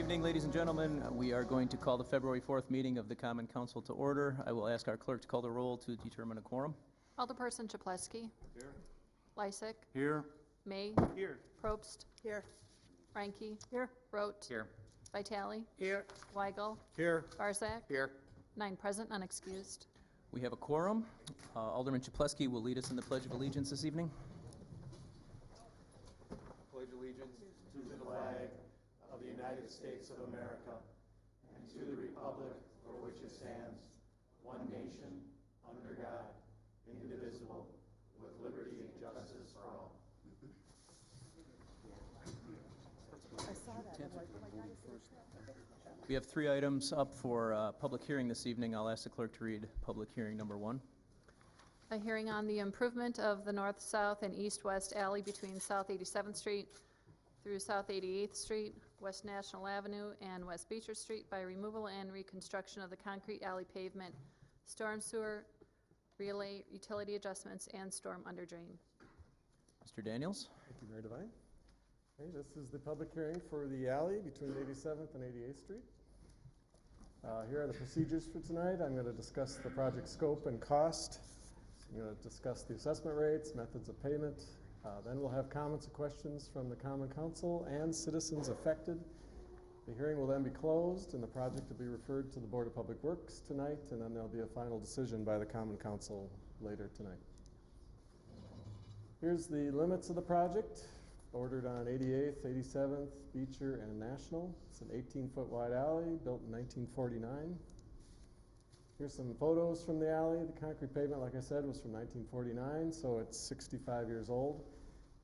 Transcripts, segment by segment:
evening, ladies and gentlemen. We are going to call the February 4th meeting of the Common Council to order. I will ask our clerk to call the roll to determine a quorum. Alderperson Chaplesky. Here. Lysick. Here. May. Here. Probst. Here. Reinke. Here. Rote. Here. Vitale. Here. Weigel. Here. Barzak. Here. 9 present, none excused. We have a quorum. Alderman Chaplesky will lead us in the Pledge of Allegiance this evening. Pledge allegiance to the flag of the United States of America and to the republic for which it stands, one nation, under God, indivisible, with liberty and justice for all. I saw that. We have 3 items up for public hearing this evening. I'll ask the clerk to read public hearing number 1. A hearing on the improvement of the north-south and east-west alley between South 87th Street through South 88th Street, West National Avenue, and West Beecher Street by removal and reconstruction of the concrete alley pavement, storm sewer, relay utility adjustments, and storm underdrain. Mr. Daniels. Thank you, Mayor Devine. Okay, this is the public hearing for the alley between 87th and 88th Street. Here are the procedures for tonight. I'm going to discuss the project scope and cost. I'm going to discuss the assessment rates, methods of payment. Then we'll have comments and questions from the Common Council and citizens affected. The hearing will then be closed and the project will be referred to the Board of Public Works tonight, and then there'll be a final decision by the Common Council later tonight. Here's the limits of the project, ordered on 88th, 87th, Beecher, and National. It's an 18-foot wide alley built in 1949. Here's some photos from the alley. The concrete pavement, like I said, was from 1949, so it's 65 years old.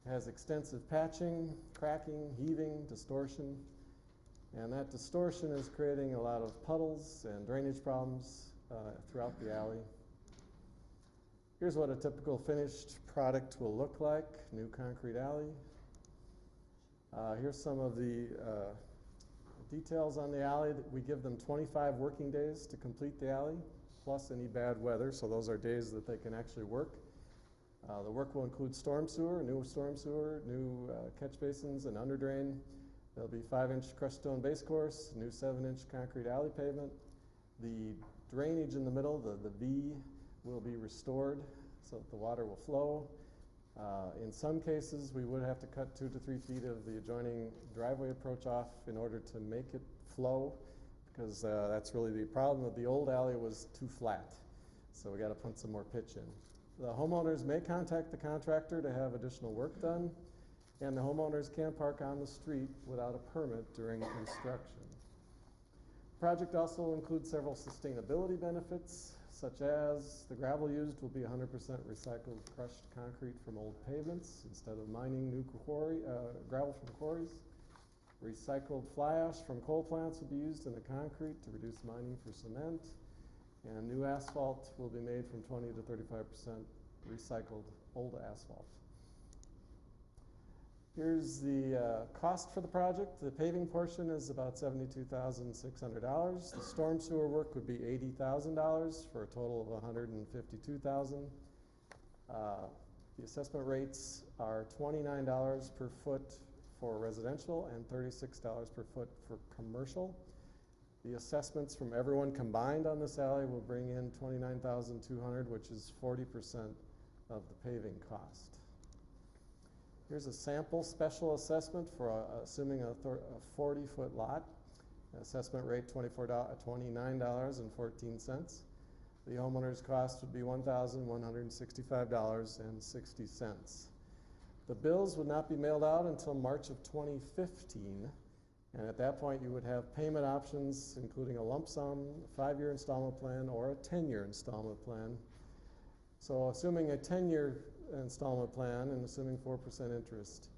It has extensive patching, cracking, heaving, distortion, and that distortion is creating a lot of puddles and drainage problems throughout the alley. Here's what a typical finished product will look like, new concrete alley. Here's some of the details on the alley. We give them 25 working days to complete the alley, plus any bad weather, so those are days that they can actually work. The work will include storm sewer, new catch basins and underdrain. There'll be 5-inch crushed stone base course, new 7-inch concrete alley pavement. The drainage in the middle, the V, will be restored so that the water will flow. In some cases, we would have to cut 2 to 3 feet of the adjoining driveway approach off in order to make it flow, because that's really the problem with the old alley, was too flat. So we got to put some more pitch in. The homeowners may contact the contractor to have additional work done, and the homeowners can park on the street without a permit during construction. The project also includes several sustainability benefits, such as the gravel used will be 100% recycled crushed concrete from old pavements instead of mining new gravel from quarries. Recycled fly ash from coal plants will be used in the concrete to reduce mining for cement. And new asphalt will be made from 20 to 35% recycled old asphalt. Here's the cost for the project. The paving portion is about $72,600. The storm sewer work would be $80,000 for a total of $152,000. The assessment rates are $29 per foot for residential and $36 per foot for commercial. The assessments from everyone combined on this alley will bring in $29,200, which is 40% of the paving cost. Here's a sample special assessment for assuming a 40-foot lot. Assessment rate $29.14. The homeowner's cost would be $1,165.60. The bills would not be mailed out until March of 2015, and at that point you would have payment options including a lump sum, a 5-year installment plan, or a 10-year installment plan. So assuming a 10-year installment plan and assuming 4% interest,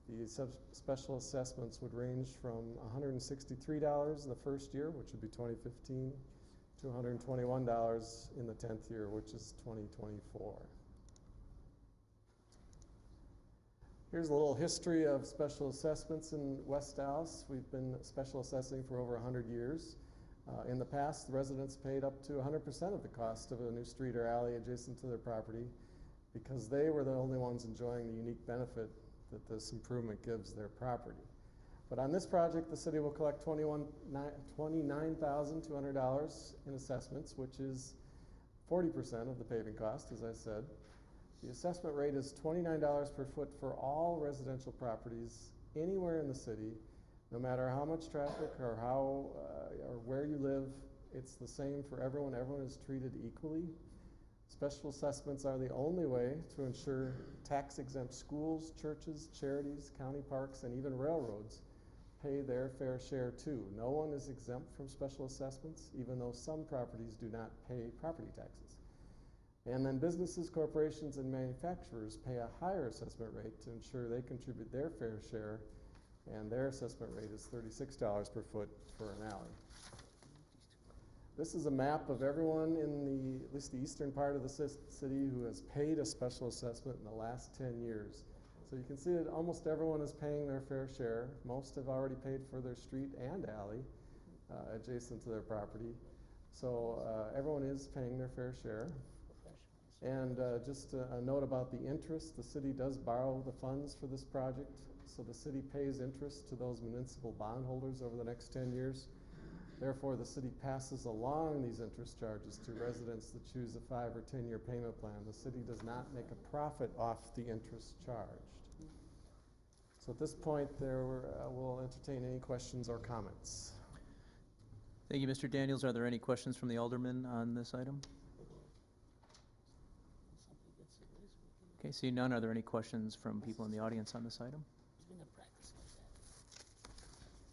the special assessments would range from $163 the first year, which would be 2015, to $121 in the 10th year, which is 2024. Here's a little history of special assessments in West Dallas. We've been special assessing for over 100 years. In the past, the residents paid up to 100% of the cost of a new street or alley adjacent to their property, because they were the only ones enjoying the unique benefit that this improvement gives their property. But on this project, the city will collect $29,200 in assessments, which is 40% of the paving cost, as I said. The assessment rate is $29 per foot for all residential properties anywhere in the city, no matter how much traffic or or where you live. It's the same for everyone. Everyone is treated equally. Special assessments are the only way to ensure tax-exempt schools, churches, charities, county parks, and even railroads pay their fair share too. No one is exempt from special assessments, even though some properties do not pay property taxes. And then businesses, corporations, and manufacturers pay a higher assessment rate to ensure they contribute their fair share, and their assessment rate is $36 per foot for an alley. This is a map of everyone in at least the eastern part of the city who has paid a special assessment in the last 10 years. So you can see that almost everyone is paying their fair share. Most have already paid for their street and alley adjacent to their property. So everyone is paying their fair share. And just a note about the interest, the city does borrow the funds for this project. So the city pays interest to those municipal bondholders over the next 10 years. Therefore, the city passes along these interest charges to residents that choose a 5 or 10-year payment plan. The city does not make a profit off the interest charged. So at this point, we'll entertain any questions or comments. Thank you, Mr. Daniels. Are there any questions from the aldermen on this item? Okay, seeing none, are there any questions from people in the audience on this item?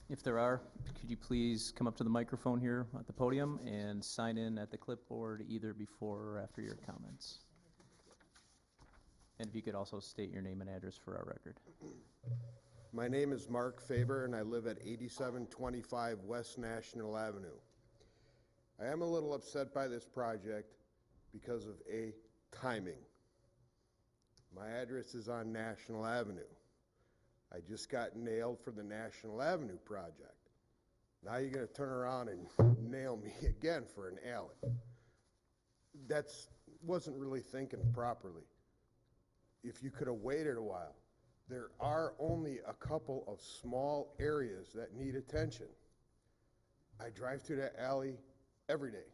If there are, could you please come up to the microphone here at the podium and sign in at the clipboard either before or after your comments? And if you could also state your name and address for our record. My name is Mark Faber, and I live at 8725 West National Avenue. I am a little upset by this project because of timing. My address is on National Avenue. I just got nailed for the National Avenue project. Now you're going to turn around and nail me again for an alley. Wasn't really thinking properly. If you could have waited a while. There are only a couple of small areas that need attention. I drive through that alley every day,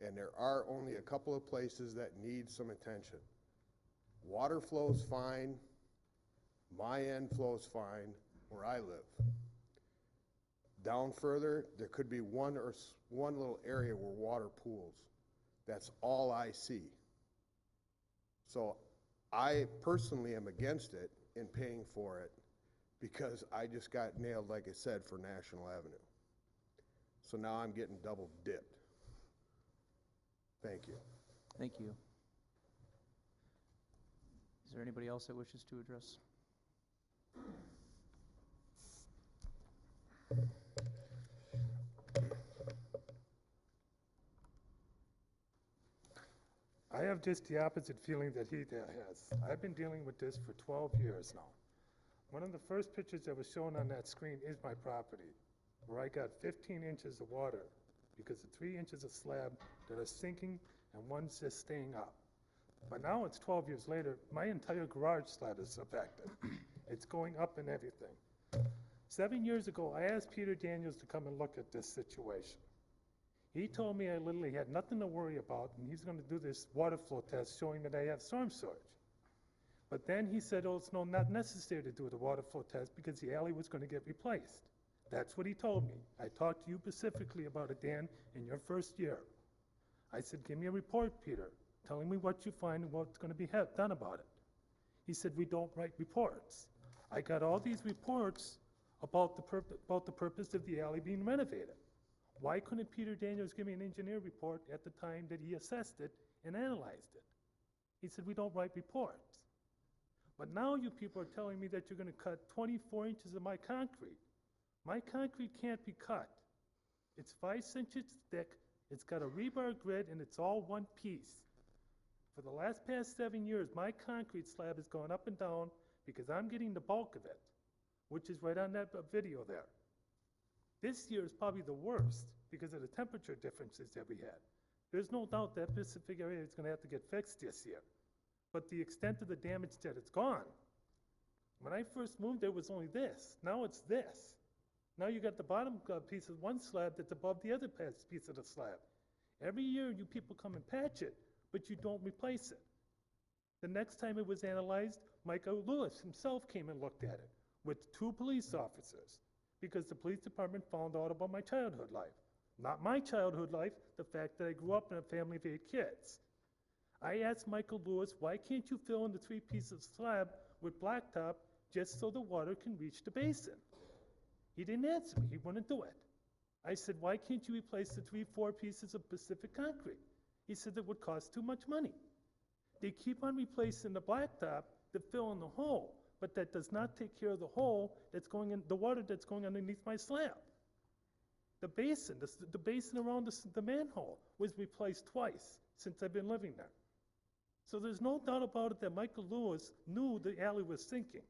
and there are only a couple of places that need some attention. Water flows fine. My end flows fine where I live. Down further, there could be one little area where water pools. That's all I see. So I personally am against it in paying for it because I just got nailed, like I said, for National Avenue. So now I'm getting double dipped. Thank you. Thank you. Is there anybody else that wishes to address? I have just the opposite feeling that he has. I've been dealing with this for 12 years now. One of the first pictures that was shown on that screen is my property, where I got 15 inches of water because of 3 inches of slab that are sinking and one's just staying up. But now it's 12 years later, my entire garage slab is affected. It's going up and everything. 7 years ago, I asked Peter Daniels to come and look at this situation. He told me I literally had nothing to worry about, and he's going to do this water flow test showing that I have storm surge. But then he said, oh, it's not necessary to do the water flow test because the alley was going to get replaced. That's what he told me. I talked to you specifically about it, Dan, in your first year. I said, give me a report, Peter, telling me what you find and what's going to be done about it. He said, we don't write reports. I got all these reports about the purpose of the alley being renovated. Why couldn't Peter Daniels give me an engineer report at the time that he assessed it and analyzed it? He said, we don't write reports. But now you people are telling me that you're going to cut 24 inches of my concrete. My concrete can't be cut. It's 5 inches thick, it's got a rebar grid, and it's all one piece. For the past 7 years, my concrete slab has gone up and down because I'm getting the bulk of it, which is right on that video there. This year is probably the worst because of the temperature differences that we had. There's no doubt that Pacific area is going to have to get fixed this year. But the extent of the damage that it's gone, When I first moved, there was only this. Now it's this. Now you got the bottom piece of one slab that's above the other piece of the slab. Every year you people come and patch it, but you don't replace it. The next time it was analyzed, Michael Lewis himself came and looked at it with 2 police officers because the police department found out about my childhood life. Not my childhood life, the fact that I grew up in a family of 8 kids. I asked Michael Lewis, why can't you fill in the 3 pieces of slab with blacktop just so the water can reach the basin? He didn't answer me. He wouldn't do it. I said, why can't you replace the 3-4 pieces of Pacific concrete? He said it would cost too much money. They keep on replacing the blacktop to fill in the hole, but that does not take care of the hole that's going in, the water that's going underneath my slab. The basin, the basin around the manhole was replaced twice since I've been living there. So there's no doubt about it that Michael Lewis knew the alley was sinking.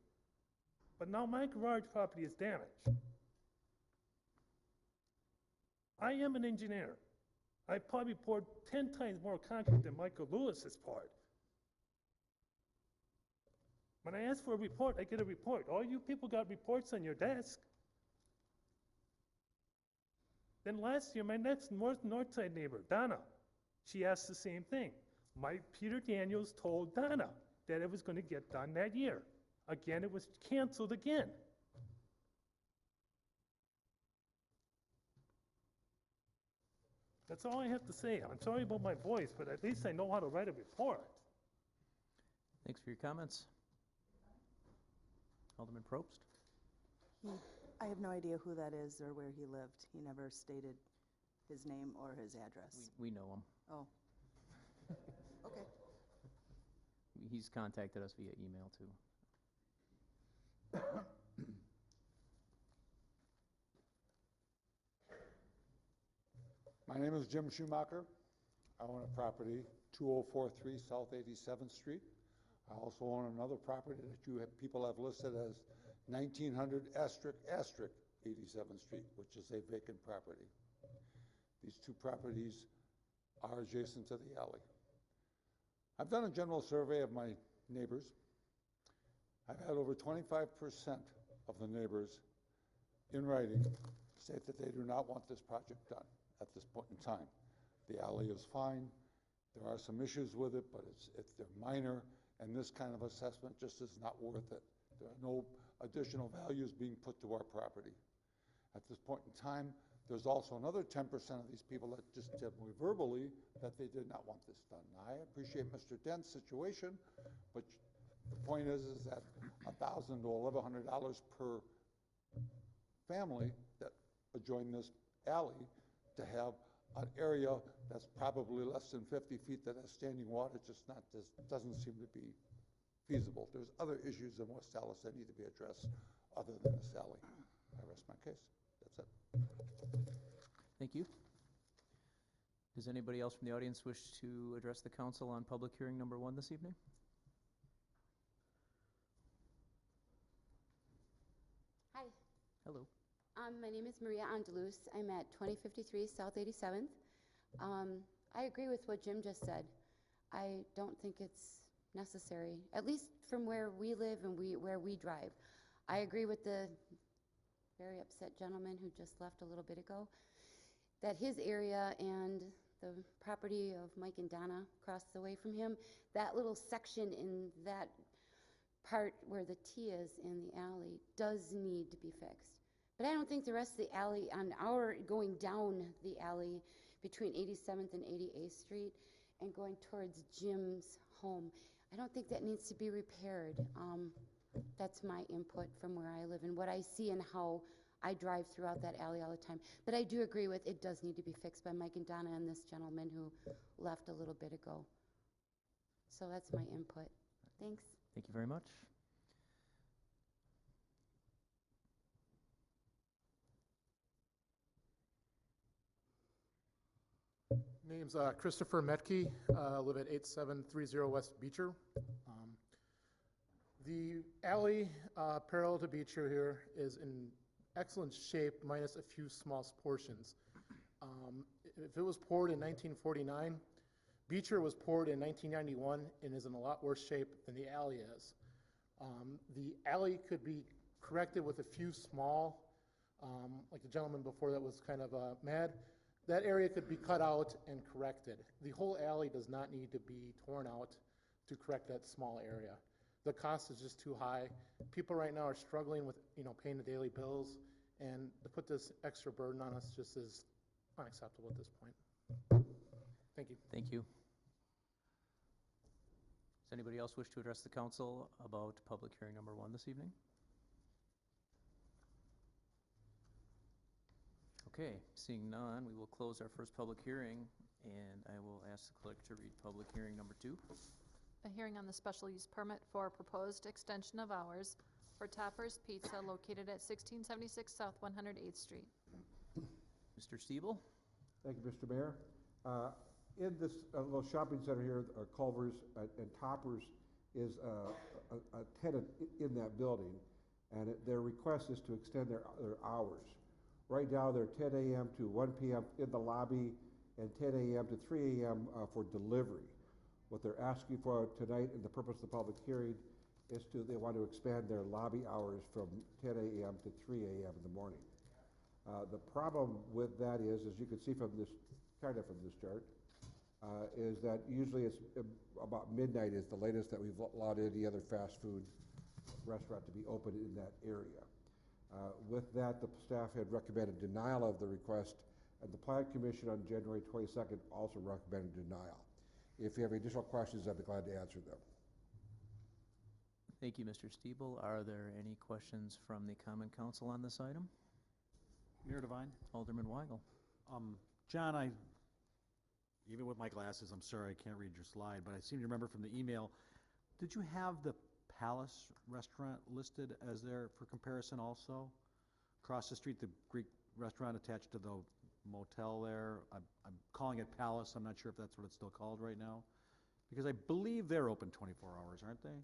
But now my garage property is damaged. I am an engineer. I probably poured 10 times more concrete than Michael Lewis has poured. When I ask for a report, I get a report. All you people got reports on your desk. Then last year, my next north side neighbor, Donna, she asked the same thing. Peter Daniels told Donna that it was going to get done that year. Again, it was canceled again. That's all I have to say. I'm sorry about my voice, but at least I know how to write a report. Thanks for your comments. Alderman Probst? I have no idea who that is or where he lived. He never stated his name or his address. We know him. Oh. Okay. He's contacted us via email, too. My name is Jim Schumacher. I own a property, 2043 South 87th Street. I also own another property that people have listed as 1900 asterisk 87th Street, which is a vacant property. These 2 properties are adjacent to the alley. I've done a general survey of my neighbors. I've had over 25% of the neighbors in writing state that they do not want this project done at this point in time. The alley is fine. There are some issues with it, but they're minor, and this kind of assessment just is not worth it. There are no additional values being put to our property. At this point in time, there's also another 10% of these people that just tell me verbally that they did not want this done. Now, I appreciate Mr. Dent's situation, but the point is that $1,000 to $1,100 per family that adjoin this alley to have an area that's probably less than 50 feet that has standing water just doesn't seem to be feasible. There's other issues in West Allis that need to be addressed other than this alley. I rest my case. That's it. Thank you. Does anybody else from the audience wish to address the council on public hearing number 1 this evening? Hi. Hello. My name is Maria Andalus. I'm at 2053 South 87th. I agree with what Jim just said. I don't think it's necessary, at least from where we live and where we drive. I agree with the very upset gentleman who just left a little bit ago, that his area and the property of Mike and Donna across the way from him, that little section in that part where the T is in the alley does need to be fixed. But I don't think the rest of the alley, on our going down the alley between 87th and 88th Street and going towards Jim's home, I don't think that needs to be repaired. That's my input from where I live and what I see and how I drive throughout that alley all the time. But I do agree with it does need to be fixed by Mike and Donna and this gentleman who left a little bit ago. So that's my input. Thanks. Thank you very much. Name's Christopher Metke. Live at 8730 West Beecher. The alley parallel to Beecher here is in excellent shape, minus a few small portions. If it was poured in 1949, Beecher was poured in 1991 and is in a lot worse shape than the alley is. The alley could be corrected with a few small, like the gentleman before that was kind of mad. That area could be cut out and corrected. The whole alley does not need to be torn out to correct that small area. The cost is just too high. People right now are struggling with, paying the daily bills, and to put this extra burden on us just is unacceptable at this point. Thank you. Thank you. Does anybody else wish to address the council about public hearing number 1 this evening? Okay, seeing none, we will close our first public hearing, and I will ask the clerk to read public hearing number 2. A hearing on the special use permit for proposed extension of hours for Topper's Pizza located at 1676 South 108th Street. Mr. Stiebel? Thank you, Mr. Mayor. In this little shopping center here, Culver's and Toppers is a tenant in that building, and their request is to extend their hours. Right now, they're 10 a.m. to 1 p.m. in the lobby and 10 a.m. to 3 a.m. For delivery. What they're asking for tonight, and the purpose of the public hearing, is they want to expand their lobby hours from 10 a.m. to 3 a.m. in the morning. The problem with that is, as you can see from this, kind of from this chart, is that usually it's about midnight is the latest that we've allowed any other fast food restaurant to be open in that area. With that, the staff had recommended denial of the request, and the Plan Commission on January 22nd also recommended denial. If you have additional questions, I'd be glad to answer them. Thank you, Mr. Stiebel. Are there any questions from the Common Council on this item? Mayor Devine? Alderman Weigel. John, even with my glasses, I'm sorry I can't read your slide, but I seem to remember from the email, did you have the Palace restaurant listed as there for comparison also? Across the street, the Greek restaurant attached to the motel there. I'm calling it Palace. I'm not sure if that's what it's still called right now. Because I believe they're open 24 hours, aren't they?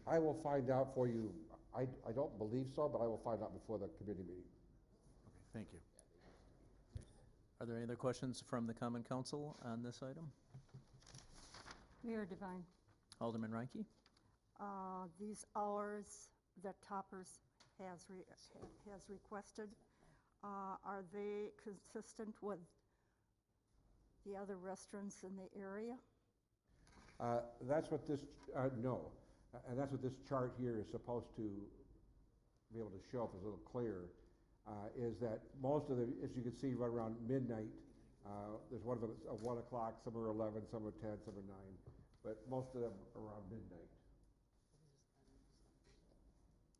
I will find out for you. I don't believe so, but I will find out before the committee meeting. Okay, thank you. Are there any other questions from the Common Council on this item? Mayor Devine, Alderman Reinke? these hours that Toppers has requested, are they consistent with the other restaurants in the area? That's what this, no. And that's what this chart here is supposed to be able to show, if it's a little clearer, is that most of the, as you can see, right around midnight, there's one of them at 1 o'clock, some are 11, some are 10, some are 9, but most of them around midnight.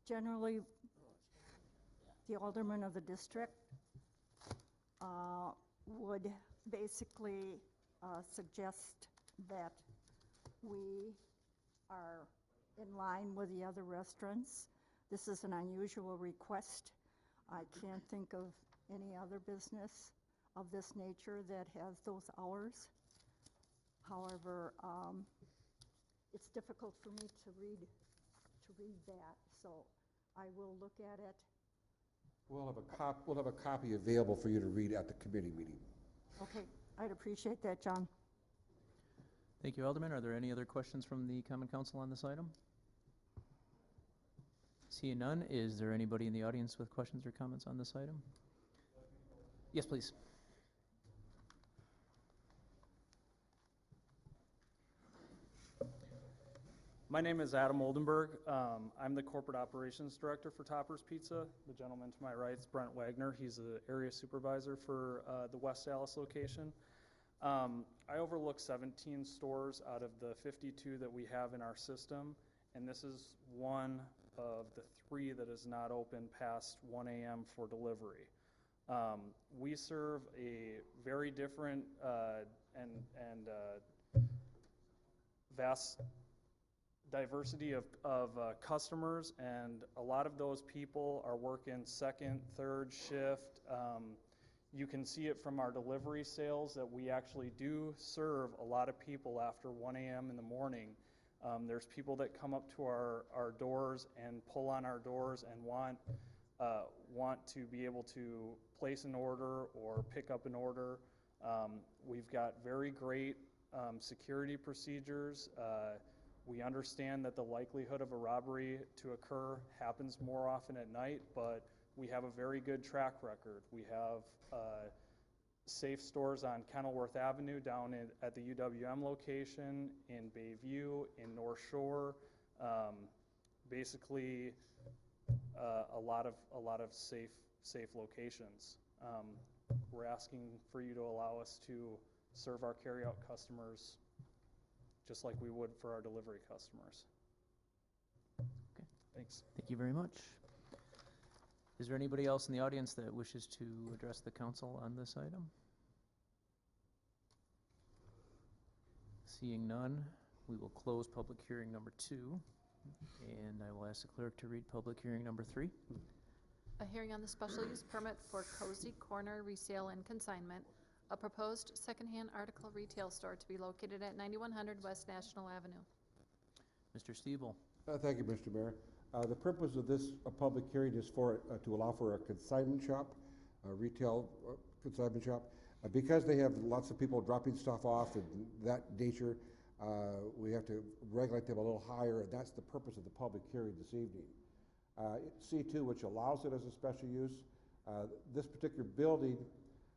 Generally, the alderman of the district would basically suggest that we are in line with the other restaurants. This is an unusual request. I can't think of any other business of this nature that has those hours. However, it's difficult for me to read that, so I will look at it. We'll have a copy available for you to read at the committee meeting. Okay, I'd appreciate that, John. Thank you, Alderman. Are there any other questions from the Common Council on this item? Seeing none, is there anybody in the audience with questions or comments on this item? Yes, please. My name is Adam Oldenburg. I'm the Corporate Operations Director for Topper's Pizza. The gentleman to my right is Brent Wagner. He's the area supervisor for the West Allis location. I overlook 17 stores out of the 52 that we have in our system, and this is one of the 3 that is not open past 1 a.m. for delivery. We serve a very different and vast diversity of customers, and a lot of those people are working second, third shift. You can see it from our delivery sales that we actually do serve a lot of people after 1 a.m. in the morning. There's people that come up to our doors and pull on our doors and want to be able to place an order or pick up an order. We've got very great security procedures. We understand that the likelihood of a robbery to occur happens more often at night, but we have a very good track record. We have safe stores on Kenilworth Avenue down at the UWM location, in Bayview, in North Shore. Basically, a lot of safe locations. We're asking for you to allow us to serve our carryout customers just like we would for our delivery customers. Okay. Thanks. Thank you very much. Is there anybody else in the audience that wishes to address the council on this item? Seeing none, we will close public hearing number 2, and I will ask the clerk to read public hearing number 3. A hearing on the special use permit for Cozy Corner Resale and Consignment, a proposed secondhand article retail store to be located at 9100 West National Avenue. Mr. Stiebel. Thank you, Mr. Mayor. The purpose of this public hearing is to allow for a consignment shop, a retail consignment shop. Because they have lots of people dropping stuff off and that nature, we have to regulate them a little higher, and that's the purpose of the public hearing this evening. C2, which allows it as a special use, this particular building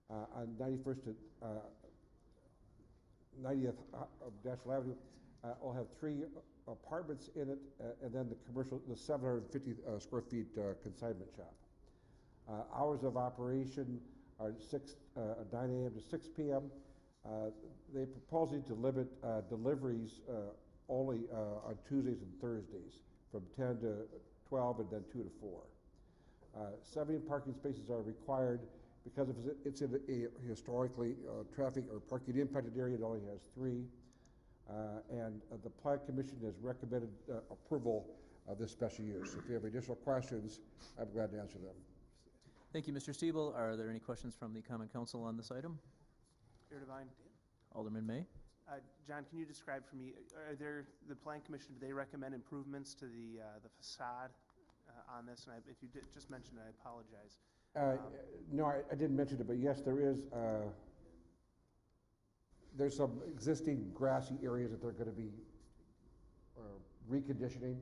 on 91st and 90th National Avenue will have 3 apartments in it, and then the commercial, the 750 square feet consignment shop. Hours of operation are 9 a.m. to 6 p.m. They're proposing to limit deliveries only on Tuesdays and Thursdays from 10 to 12 and then 2 to 4. 70 parking spaces are required because if it's in a historically traffic or parking impacted area, it only has 3. And the Plan Commission has recommended approval of this special use. If you have additional questions, I'm glad to answer them. Thank you, Mr. Stiebel. Are there any questions from the Common Council on this item? Chair Devine. Alderman May. John, can you describe for me, are there, the Plan Commission, do they recommend improvements to the facade on this? And if you did just mention it, I apologize. No, I didn't mention it, but yes, there is. There's some existing grassy areas that they're going to be reconditioning.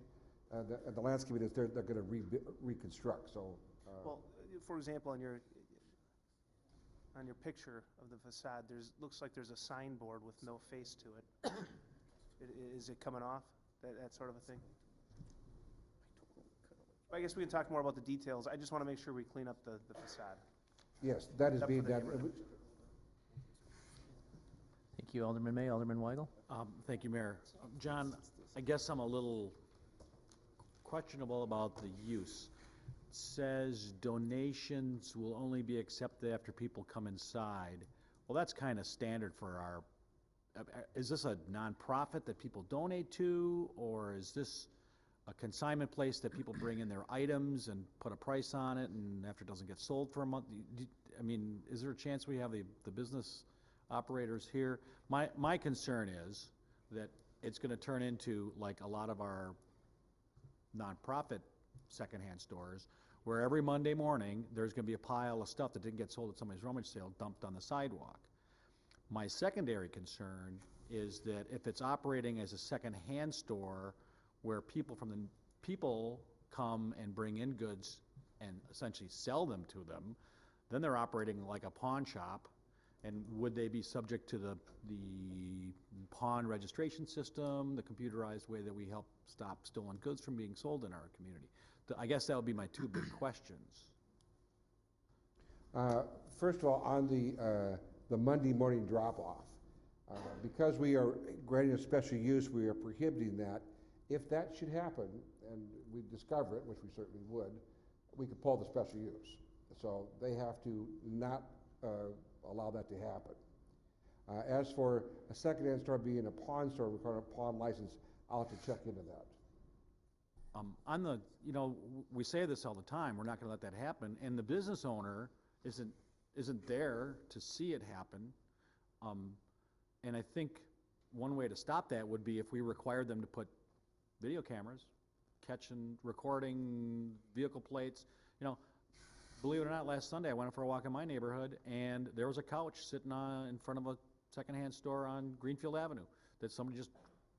The landscaping is they're going to reconstruct. So. Well, for example, on your picture of the facade, looks like there's a signboard with no face to it. Is it coming off? That sort of a thing? I guess we can talk more about the details. I just want to make sure we clean up the facade. Yes, that is being done. Thank you, Alderman May. Alderman Weigel. Thank you, Mayor. John, I guess I'm a little questionable about the use. It says donations will only be accepted after people come inside. Well, that's kind of standard for our, is this a nonprofit that people donate to, or is this a consignment place that people bring in their items and put a price on it, and after it doesn't get sold for a month? I mean, is there a chance we have the business operators here? My concern is that it's going to turn into like a lot of our nonprofit secondhand stores, where every Monday morning there's going to be a pile of stuff that didn't get sold at somebody's rummage sale dumped on the sidewalk. My secondary concern is that if it's operating as a secondhand store where people come and bring in goods and essentially sell them to them, then they're operating like a pawn shop. And would they be subject to the pawn registration system, the computerized way that we help stop stolen goods from being sold in our community? I guess that would be my 2 big questions. First of all, on the Monday morning drop-off, because we are granting a special use, we are prohibiting that. If that should happen, and we discover it, which we certainly would, we could pull the special use. So they have to not allow that to happen. As for a secondhand store being a pawn store, requiring a pawn license, I'll have to check into that. We say this all the time, we're not going to let that happen, and the business owner isn't there to see it happen. And I think one way to stop that would be if we required them to put video cameras, catching, recording vehicle plates. Believe it or not, last Sunday I went out for a walk in my neighborhood, and there was a couch sitting in front of a secondhand store on Greenfield Avenue that somebody just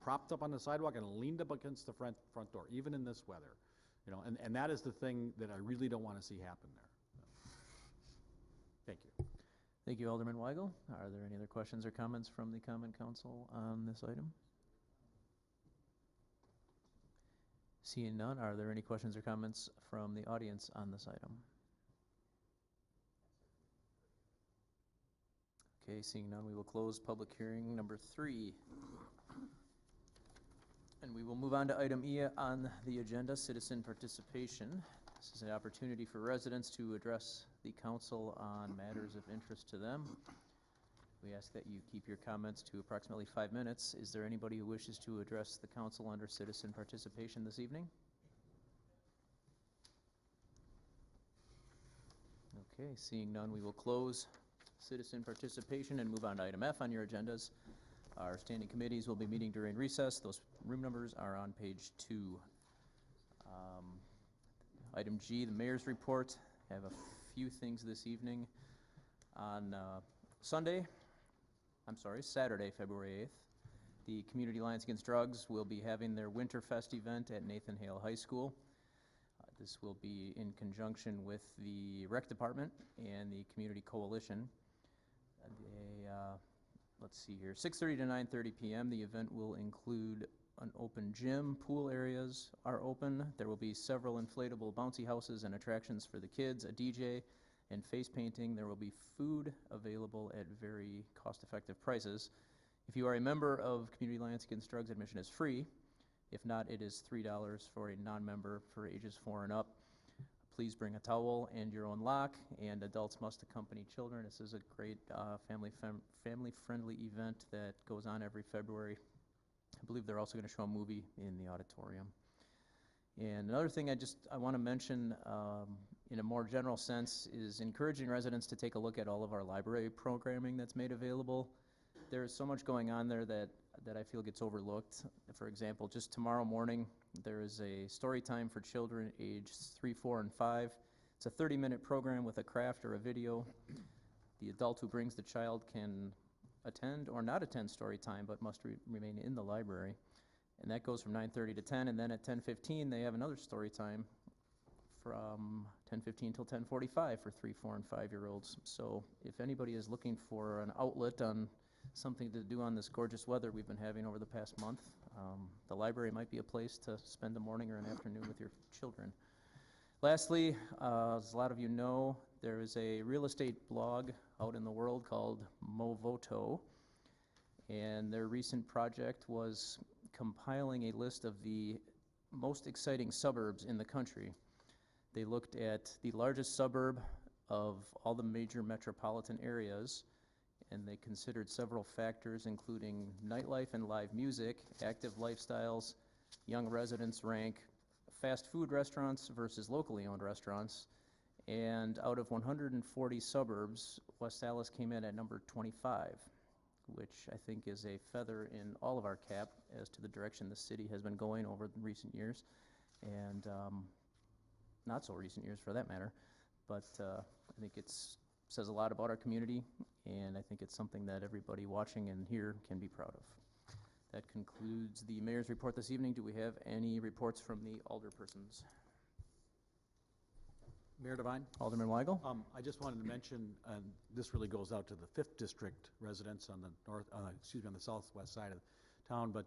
propped up on the sidewalk and leaned up against the front door, even in this weather. You know, and that is the thing that I really don't want to see happen there. Thank you. Thank you, Alderman Weigel. Are there any other questions or comments from the Common Council on this item? Seeing none, are there any questions or comments from the audience on this item? Okay, seeing none, we will close public hearing number 3. And we will move on to item E on the agenda, citizen participation. This is an opportunity for residents to address the council on matters of interest to them. We ask that you keep your comments to approximately 5 minutes. Is there anybody who wishes to address the council under citizen participation this evening? Okay, seeing none, we will close citizen participation and move on to item F on your agendas. Our standing committees will be meeting during recess. Those room numbers are on page 2. Item G, the mayor's report. I have a few things this evening. On Saturday, February 8th, the Community Alliance Against Drugs will be having their Winterfest event at Nathan Hale High School. This will be in conjunction with the Rec Department and the Community Coalition. Let's see here, 6:30 to 9:30 p.m. The event will include an open gym. Pool areas are open. There will be several inflatable bouncy houses and attractions for the kids, a DJ, and face painting. There will be food available at very cost-effective prices. If you are a member of Community Alliance Against Drugs, admission is free. If not, it is $3 for a non-member for ages 4 and up. Please bring a towel and your own lock, and adults must accompany children. This is a great family-friendly event that goes on every February. I believe they're also going to show a movie in the auditorium. And another thing I want to mention in a more general sense is encouraging residents to take a look at all of our library programming that's made available. There is so much going on there that I feel gets overlooked. For example, just tomorrow morning, there is a story time for children aged 3, 4, and 5. It's a 30-minute program with a craft or a video. The adult who brings the child can attend or not attend story time, but must remain in the library. And that goes from 9:30 to 10, and then at 10:15, they have another story time from 10:15 till 10:45 for 3, 4, and 5-year-olds. So if anybody is looking for an outlet on something to do on this gorgeous weather we've been having over the past month, the library might be a place to spend a morning or an afternoon with your children. Lastly, as a lot of you know, there is a real estate blog out in the world called Movoto, and their recent project was compiling a list of the most exciting suburbs in the country. They looked at the largest suburb of all the major metropolitan areas, and they considered several factors, including nightlife and live music, active lifestyles, young residents rank, fast food restaurants versus locally owned restaurants, and out of 140 suburbs, West Allis came in at number 25, which I think is a feather in all of our cap as to the direction the city has been going over the recent years, and not so recent years for that matter, but I think it says a lot about our community, and I think it's something that everybody watching and here can be proud of. That concludes the mayor's report this evening. Do we have any reports from the alderpersons? Mayor Devine? Alderman Weigel? I just wanted to mention, and this really goes out to the 5th District residents on the on the southwest side of town, but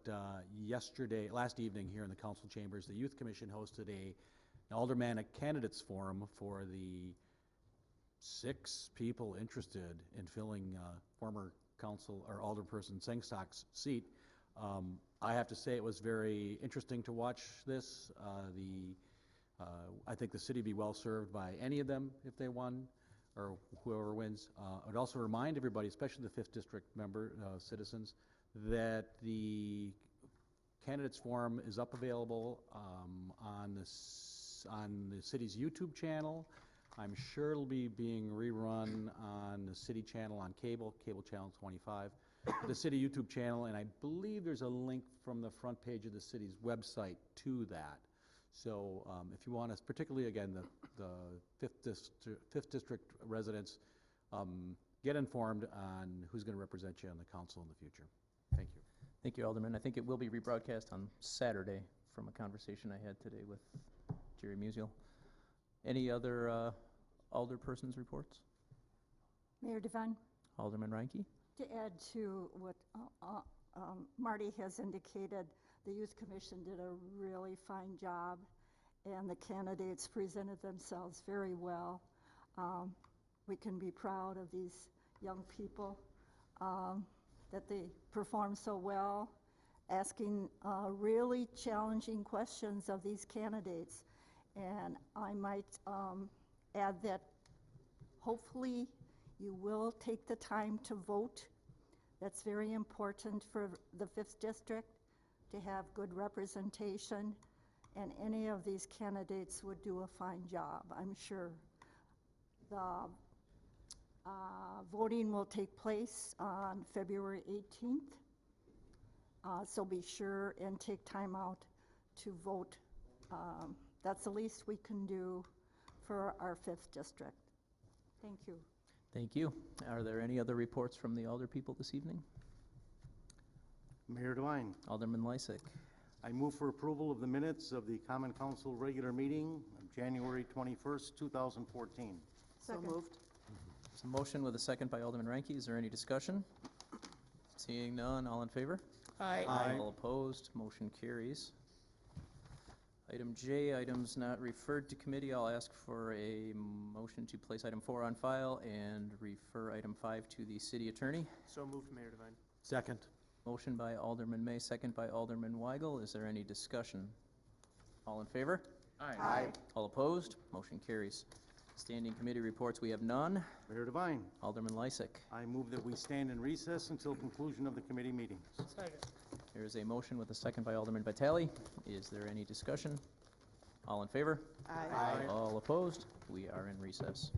last evening here in the council chambers, the Youth Commission hosted an aldermanic candidates forum for the 6 people interested in filling former council or alderperson Sengstock's seat. I have to say it was very interesting to watch this. I think the city would be well served by any of them if they won, or whoever wins. I'd also remind everybody, especially the 5th District citizens, that the candidates forum is available on the city's YouTube channel. I'm sure it'll be being rerun on the city channel on cable channel 25, the city YouTube channel, and I believe there's a link from the front page of the city's website to that. So if you want us, particularly again the 5th District residents, get informed on who's going to represent you on the council in the future. Thank you. Thank you, Alderman. I think it will be rebroadcast on Saturday from a conversation I had today with Jerry Musial. Any other alderpersons' reports? Mayor Devine, Alderman Reinke? to add to what Marty has indicated, the Youth Commission did a really fine job, and the candidates presented themselves very well. We can be proud of these young people, that they performed so well, asking really challenging questions of these candidates. And I might add that hopefully you will take the time to vote. That's very important for the 5th District, to have good representation, and any of these candidates would do a fine job, I'm sure. The voting will take place on February 18th, so be sure and take time out to vote. That's the least we can do for our 5th District. Thank you. Thank you. Are there any other reports from the alder people this evening? Mayor Devine, Alderman Lysick. I move for approval of the minutes of the Common Council regular meeting of January 21st, 2014. So moved. There's a motion with a second by Alderman Reinke. Is there any discussion? Seeing none, all in favor? Aye. All opposed, motion carries. Item J, items not referred to committee. I'll ask for a motion to place item 4 on file and refer item 5 to the city attorney. So moved, Mayor Devine. Second. Motion by Alderman May, second by Alderman Weigel. Is there any discussion? All in favor? Aye. All opposed? Motion carries. Standing committee reports, we have none. Mayor Devine, Alderman Lysick. I move that we stand in recess until conclusion of the committee meetings. There is a motion with a second by Alderman Vitale. Is there any discussion? All in favor? Aye. All opposed? We are in recess.